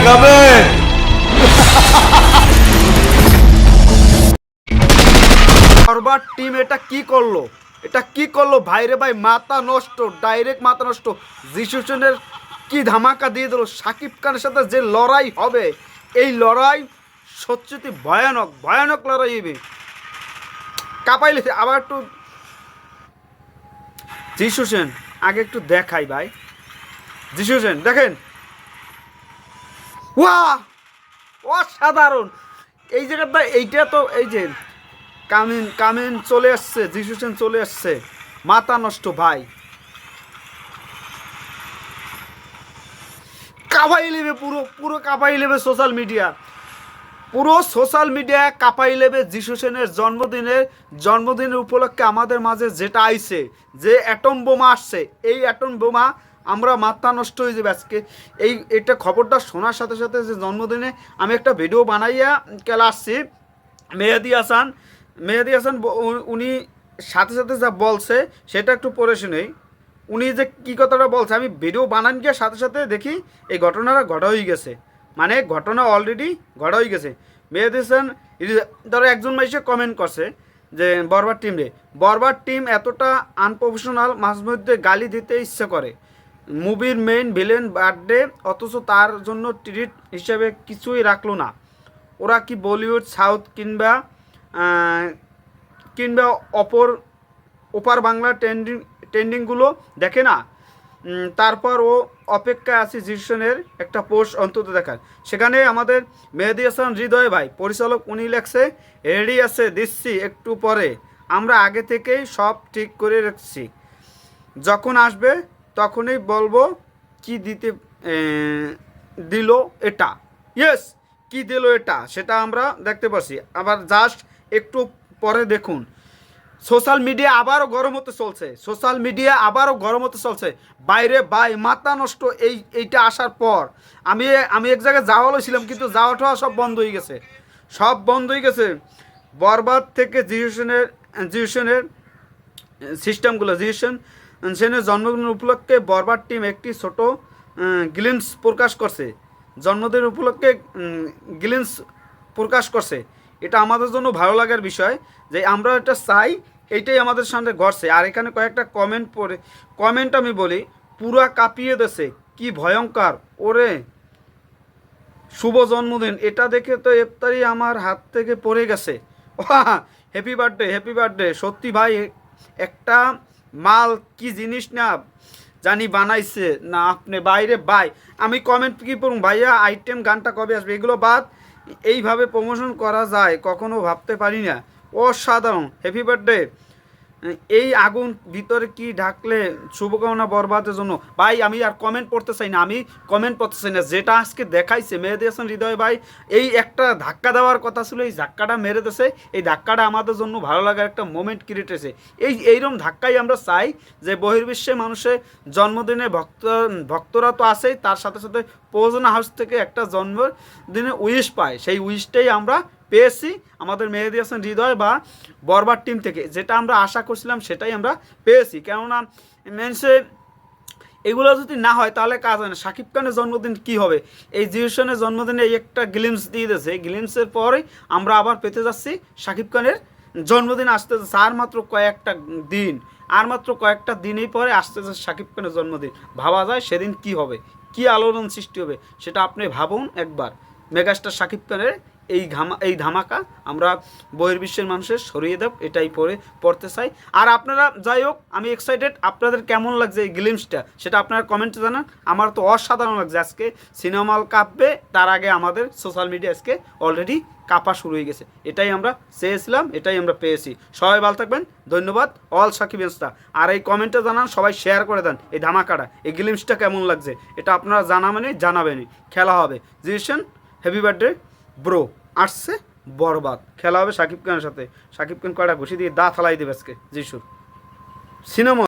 কবে বরবাদ টিম এটা কি করলো, এটা কি করলো ভাই রে ভাই, মাথা নষ্ট, ডাইরেক্ট মাথা নষ্ট। যিশু সেনের কি ধামাকা দিয়ে দিল। শাকিব খানের সাথে যে লড়াই হবে, এই লড়াই সত্যি ভয়ানক ভয়ানক লড়াই হবে। কাঁপাইলে আবার একটু যিশু সেন আগে একটু দেখাই ভাই। যিশু সেন দেখেন, ওয়াহ অসাধারণ। এই জায়গাটা এইটা তো এই যে কামিন কামিন চলে আসছে, যিশু সেন চলে আসছে, মাথা নষ্ট ভাই। কাঁপাই নেবে, পুরো পুরো কাঁপাই নেবে সোশ্যাল মিডিয়া, পুরো সোশ্যাল মিডিয়া কাঁপাই নেবে। যিশু সেনের জন্মদিনের উপলক্ষে আমাদের মাঝে যেটা আইছে, যে অ্যাটম বোমা আসছে, এই অ্যাটম বোমা আমরা মাথা নষ্ট হয়ে যাবে আজকে। এটা খবরটা শোনার সাথে সাথে যে জন্মদিনে আমি একটা ভিডিও বানাইয়া কেলা আসছি। মেহেদি হাসান উনি সাথে সাথে যা বলছে সেটা একটু পড়ে শুনেই। উনি যে কী কথাটা বলছে, আমি ভিডিও বানান গিয়ে সাথে সাথে দেখি এই ঘটনাটা ঘটা হয়ে গেছে, মানে ঘটনা অলরেডি ঘটা হয়ে গেছে। মেহেদি হাসান ধরো একজন মানুষে কমেন্ট করছে যে বরবাদ টিম এতটা আনপ্রফেশনাল, মাঝে মধ্যে গালি দিতে ইচ্ছে করে। মুভির মেইন ভিলেন বার্থডে, অথচ তার জন্য ট্রিট হিসেবে কিছুই রাখলো না। ওরা কি বলিউড, সাউথ কিংবা ওপার বাংলা ট্রেন্ডিংগুলো দেখে না? তারপর ও অপেক্ষায় আছি জিশনের একটা পোস্ট অন্তত দেখার। সেখানে আমাদের মেহেদি হাসান হৃদয় ভাই পরিচালক, উনি লেখছে, রেডি আছে, দিচ্ছি একটু পরে, আমরা আগে থেকেই সব ঠিক করে রাখছি, যখন আসবে তখনই বলবো কি দিতে দিল এটা। ইয়েস, কি দিল এটা সেটা আমরা দেখতে পাচ্ছি। আবার জাস্ট একটু পরে দেখুন, সোশ্যাল মিডিয়া আবারও গরম হতে চলছে বাইরে ভাই, মাথা নষ্ট। এইটা আসার পর আমি এক জায়গায় যাওয়া ছিলাম, কিন্তু যাওয়াটা সব বন্ধ হয়ে গেছে। বরবাদ থেকে জিউশনের সিস্টেমগুলো, সেনের জন্মদিন উপলক্ষে বরবাদ টিম একটি ছোট গ্লিমস প্রকাশ করছে। এটা আমাদের জন্য ভালো লাগার বিষয় যে আমরা এটা চাই, এইটাই আমাদের সামনে ঘটছে। আর এখানে কয়েকটা কমেন্ট আমি বলি, পুরা কাঁপিয়ে দেছে, কি ভয়ঙ্কর, ওরে শুভ জন্মদিন, এটা দেখে তো ইফতারি আমার হাত থেকে পড়ে গেছে। Happy birthday. সত্যি ভাই, একটা মাল কি জিনিস না জানি বানাইছে না আপনি বাইরে ভাই। আমি কমেন্ট কি করুন ভাইয়া, আইটেম গানটা কবে আসবে, এগুলো বাদ এইভাবে প্রমোশন করা যায় কখনো ভাবতে পারি না। অসাধারণ, হ্যাপি বার্থডে। এই আগুন ভিতরে কি ঢাকলে শুভকামনা বরবাদের জন্য। ভাই আমি আর কমেন্ট পড়তে চাই না, যেটা আজকে দেখাইছে মেহেদি হাসান হৃদয় ভাই, এই একটা ধাক্কা দেওয়ার কথা ছিল, এই ধাক্কাটা মেরে দিয়েছে। এই ধাক্কাটা আমাদের জন্য ভালো লাগার একটা মোমেন্ট ক্রিয়েট হয়েছে। এইরকম ধাক্কাই আমরা চাই, যে বহির্বিশ্বে মানুষের জন্মদিনে ভক্তরা তো আছেই, তার সাথে সাথে প্রযোজনা হাউস থেকে একটা জন্মদিনে উইশ পায়, সেই উইশটাই আমরা পেয়েছি আমাদের মেহেদি হাসান হৃদয় বা বরবাদ টিম থেকে। যেটা আমরা আশা করছিলাম সেটাই আমরা পেয়েছি। কেননা মেনসে এগুলো যদি না হয় তাহলে কাজ হয় না। শাকিব খানের জন্মদিন কি হবে, এই জিউশনের জন্মদিনে এই একটা গ্লিমস দিয়ে দিয়েছে, এই গ্লিমসের পরেই আমরা আবার পেতে যাচ্ছি শাকিব খানের জন্মদিন আসতে যাচ্ছে। আর মাত্র কয়েকটা দিনই পরে আসতে যাচ্ছে শাকিব খানের জন্মদিন। ভাবা যায় সেদিন কি হবে, কি আলোড়ন সৃষ্টি হবে, সেটা আপনি ভাবুন একবার। মেগাস্টার শাকিব খানের এই ধামাকা আমরা বহির্বিশ্বের মানুষের সরিয়ে দেব, এটাই পড়তে চাই। আর আপনারা যাই হোক, আমি এক্সাইটেড, আপনাদের কেমন লাগছে এই গ্লিমসটা সেটা আপনারা কমেন্টে জানান। আমার তো অসাধারণ লাগছে। আজকে সিনেমা হল কাঁপবে, তার আগে আমাদের সোশ্যাল মিডিয়া আজকে অলরেডি কাঁপা শুরু হয়ে গেছে। এটাই আমরা চেয়েছিলাম, এটাই আমরা পেয়েছি। সবাই ভালো থাকবেন, ধন্যবাদ অল সাকিবিয়ানসটা। আর এই কমেন্টে জানান, সবাই শেয়ার করে দেন এই ধামাকাটা, এই গ্লিমসটা কেমন লাগছে এটা আপনারা জানাবেনই। খেলা হবে জিউশন, হ্যাপি বার্থডে ব্রো। আসছে বরবাদ, খেলা হবে শাকিব খানের সাথে। শাকিব খান কয়টা ঘুষি দিয়ে দাঁত ফালাই দেবে আজকে যিশুর সিনেমা।